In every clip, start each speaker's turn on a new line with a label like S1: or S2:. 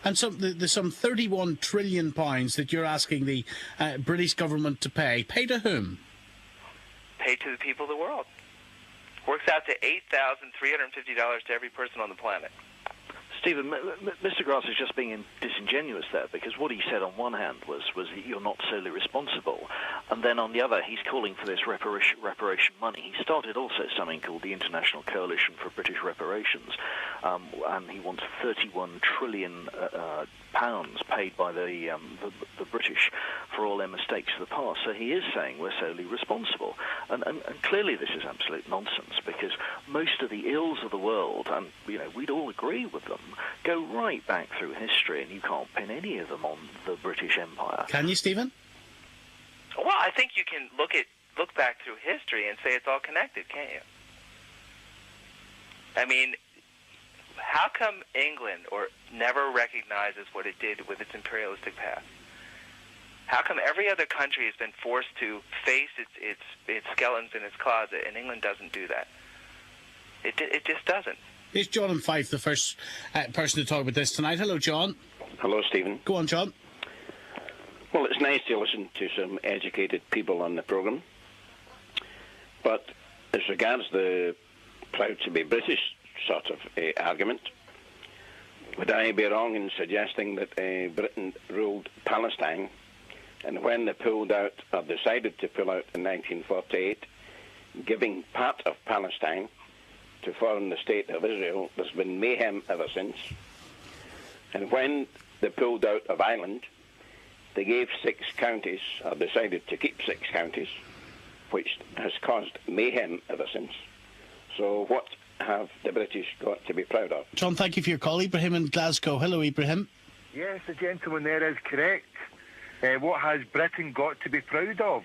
S1: And so there's some £31 trillion that you're asking the British government to pay. Pay to whom?
S2: Pay to the people of the world. Works out to $8,350 to every person on the planet.
S3: Stephen, Mr. Grasse is just being disingenuous there, because what he said on one hand was that you're not solely responsible, and then on the other he's calling for this reparation money. He started also something called the International Coalition for British Reparations, and he wants £31 trillion pounds paid by the British for all their mistakes of the past. So he is saying we're solely responsible, and clearly this is absolute nonsense, because most of the ills of the world, and we'd all agree with them, go right back through history, and you can't pin any of them on the British Empire.
S1: Can you, Stephen?
S2: Well, I think you can look back through history and say it's all connected, can't you? I mean, how come England never recognizes what it did with its imperialistic past? How come every other country has been forced to face its skeletons in its closet, and England doesn't do that? It just doesn't.
S1: Is John in Fife the first person to talk about this tonight? Hello, John.
S4: Hello, Stephen.
S1: Go on, John.
S4: Well, it's nice to listen to some educated people on the programme. But as regards the proud to be British sort of argument, would I be wrong in suggesting that Britain ruled Palestine, and when they pulled out, or decided to pull out in 1948, giving part of Palestine to form the state of Israel, there's been mayhem ever since. And when they pulled out of Ireland, they gave 6 counties, or decided to keep 6 counties, which has caused mayhem ever since. So what have the British got to be proud of?
S1: John, thank you for your call. Ibrahim in Glasgow. Hello, Ibrahim.
S5: Yes, the gentleman there is correct. What has Britain got to be proud of?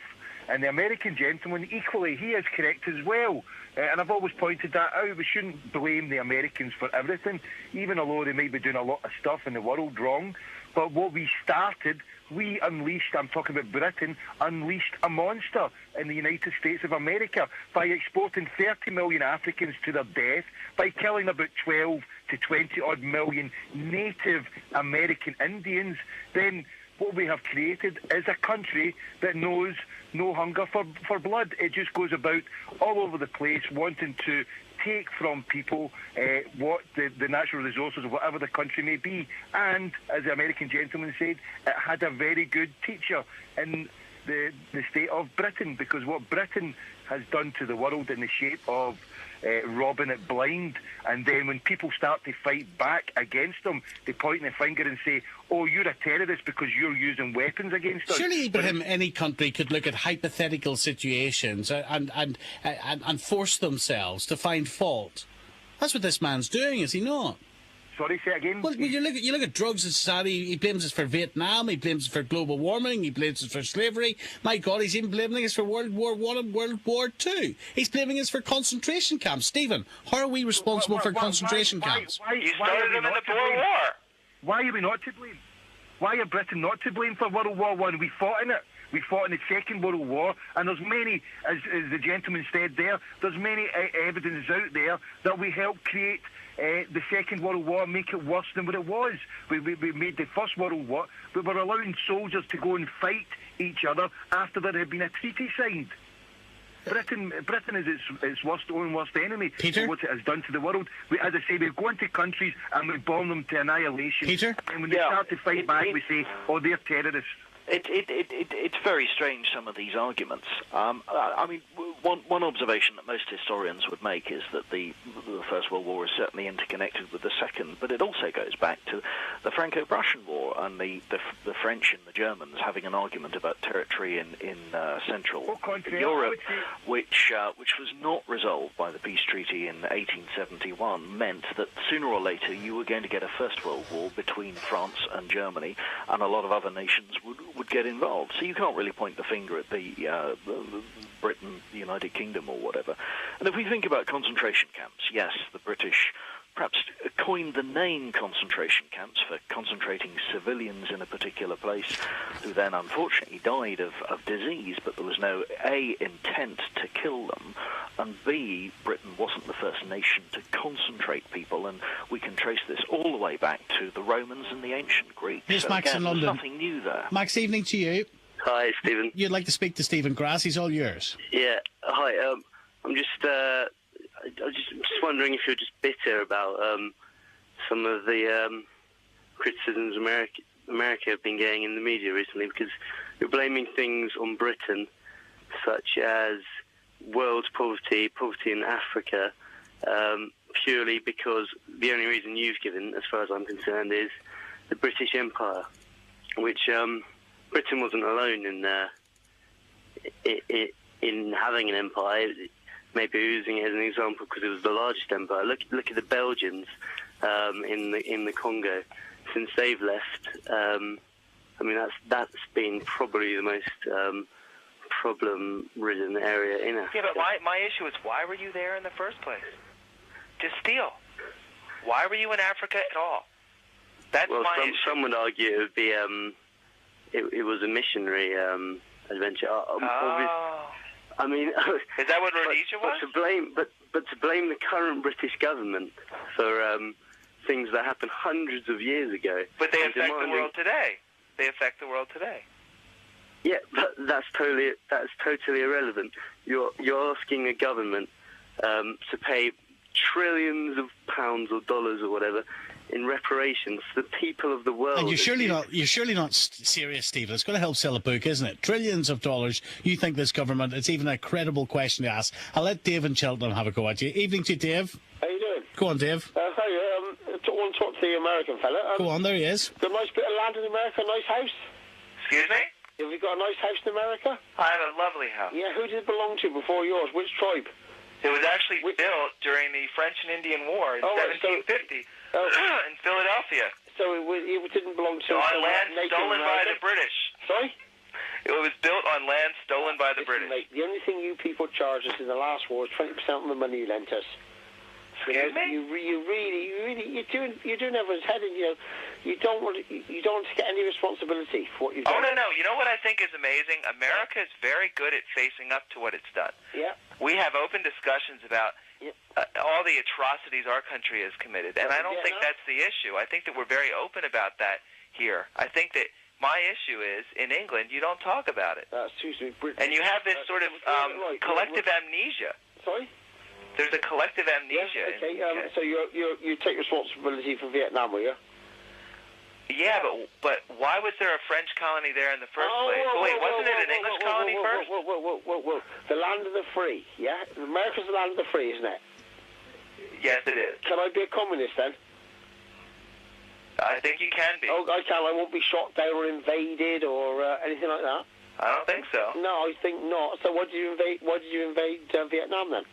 S5: And the American gentleman, equally, he is correct as well. And I've always pointed that out. We shouldn't blame the Americans for everything, even although they might be doing a lot of stuff in the world wrong. But what we started, we unleashed, I'm talking about Britain, unleashed a monster in the United States of America by exporting 30 million Africans to their death, by killing about 12 to 20-odd million Native American Indians. Then what we have created is a country that knows no hunger for blood. It just goes about all over the place wanting to take from people what the natural resources of whatever the country may be. And, as the American gentleman said, it had a very good teacher in the state of Britain, because what Britain has done to the world in the shape of robbing it blind, and then when people start to fight back against them, they point the finger and say, oh, you're a terrorist because you're using weapons against us.
S1: Surely, Ibrahim, any country could look at hypothetical situations and force themselves to find fault. That's what this man's doing, is he not?
S5: Sorry, say it again.
S1: Well, you look at drugs in society. He blames us for Vietnam. He blames us for global warming. He blames us for slavery. My God, he's even blaming us for World War I and World War II. He's blaming us for concentration camps. Stephen, how are we responsible for concentration camps?
S2: You started them in the Boer War.
S5: Why are we not to blame? Why are Britain not to blame for World War I? We fought in it. We fought in the Second World War, and there's many, as the gentleman said there, there's many evidence out there that we helped create the Second World War, make it worse than what it was. We made the First World War, but we're allowing soldiers to go and fight each other after there had been a treaty signed. Britain is its own worst enemy.
S1: Peter?
S5: What it has done to the world. As I say, we go into countries and we bomb them to annihilation.
S1: Peter?
S5: And when they start to fight back, we say, oh, they're terrorists.
S3: It's very strange, some of these arguments. I mean, one observation that most historians would make is that the First World War is certainly interconnected with the Second, but it also goes back to the Franco-Prussian War and the French and the Germans having an argument about territory in Central Europe, which was not resolved by the peace treaty in 1871, meant that sooner or later you were going to get a First World War between France and Germany, and a lot of other nations would get involved. So you can't really point the finger at the Britain, the United Kingdom or whatever. And if we think about concentration camps, yes, the British perhaps coined the name concentration camps for concentrating civilians in a particular place who then unfortunately died of disease, but there was no intent to kill them, and B, Britain wasn't the first nation to concentrate people, and we can trace this all the way back to the Romans and the ancient Greeks.
S1: Here's
S3: So
S1: Max
S3: again,
S1: in
S3: there's
S1: London.
S3: nothing new there.
S1: Max, evening to you.
S6: Hi, Stephen.
S1: You'd like to speak to Stephen Grasse. He's all yours.
S6: Yeah, hi. I'm just wondering if you're just bitter about some of the criticisms America have been getting in the media recently, because you're blaming things on Britain, such as world poverty in Africa, purely because the only reason you've given, as far as I'm concerned, is the British Empire, which Britain wasn't alone in having an empire. Maybe using it as an example because it was the largest empire. Look at the Belgians in the Congo. Since they've left, I mean that's been probably the most problem-ridden area in Africa.
S2: Yeah, but my issue is, why were you there in the first place? To steal. Why were you in Africa at all? That's my issue.
S6: Some would argue it would be it was a missionary adventure. I mean,
S2: is that what Rhodesia was?
S6: But to blame the current British government for things that happened hundreds of years ago.
S2: But they affect the world today. They affect the world today.
S6: Yeah, but that's totally irrelevant. You're asking a government to pay trillions of pounds or dollars or whatever in reparations to the people of the world.
S1: And you're surely not serious, Stephen. It's going to help sell a book, isn't it? Trillions of dollars. You think this government? It's even a credible question to ask. I'll let Dave in Cheltenham have a go at you. Evening to you, Dave.
S7: How you doing?
S1: Go on, Dave.
S7: Hi. I want to talk to the American fella.
S1: Go on, there he is.
S7: Got a nice bit of land in America, a nice house.
S2: Excuse me?
S7: Have you got a nice house in America?
S2: I have a lovely house.
S7: Yeah, who did it belong to before yours? Which tribe?
S2: It was actually built during the French and Indian War in 1750 in Philadelphia.
S7: So it didn't belong to...
S2: on land stolen by the British.
S7: Sorry?
S2: It was built on land stolen by the British.
S7: Mate, the only thing you people charged us in the last war is 20% of the money you lent us.
S2: Excuse me?
S7: You're doing everyone's head in. You don't want to get any responsibility for what you've done.
S2: Oh, no. You know what I think is amazing? America is very good at facing up to what it's done.
S7: Yeah.
S2: We have open discussions about all the atrocities our country has committed, and I don't think that's the issue. I think that we're very open about that here. I think that my issue is, in England, you don't talk about it. And you have this sort of collective amnesia.
S7: Sorry?
S2: There's a collective amnesia.
S7: Yeah, okay. So you take responsibility for Vietnam, will you?
S2: Yeah, but why was there a French colony there in the first place? Wait, wasn't it an English colony first?
S7: Whoa. The land of the free, yeah? America's the land of the free, isn't it?
S2: Yes, it is.
S7: Can I be a communist then?
S2: I think you can be.
S7: Oh, I can. I won't be shot down or invaded or anything like that.
S2: I don't think so.
S7: No, I think not. So why did you invade Vietnam then?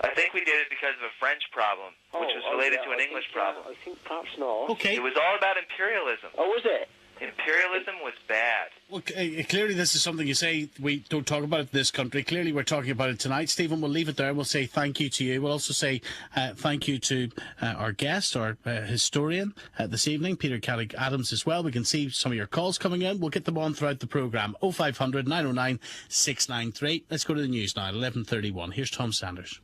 S2: I think we did it because of a French problem, which was related to an English problem.
S7: I think perhaps not.
S1: Okay.
S2: It was all about imperialism.
S7: Oh, was it?
S2: Imperialism was bad.
S1: Well, clearly this is something you say we don't talk about it in this country. Clearly we're talking about it tonight. Stephen, we'll leave it there. We'll say thank you to you. We'll also say thank you to our guest, our historian this evening, Peter Caddick Adams as well. We can see some of your calls coming in. We'll get them on throughout the programme. 0500 909 693. Let's go to the news now at 11:31. Here's Tom Sanders.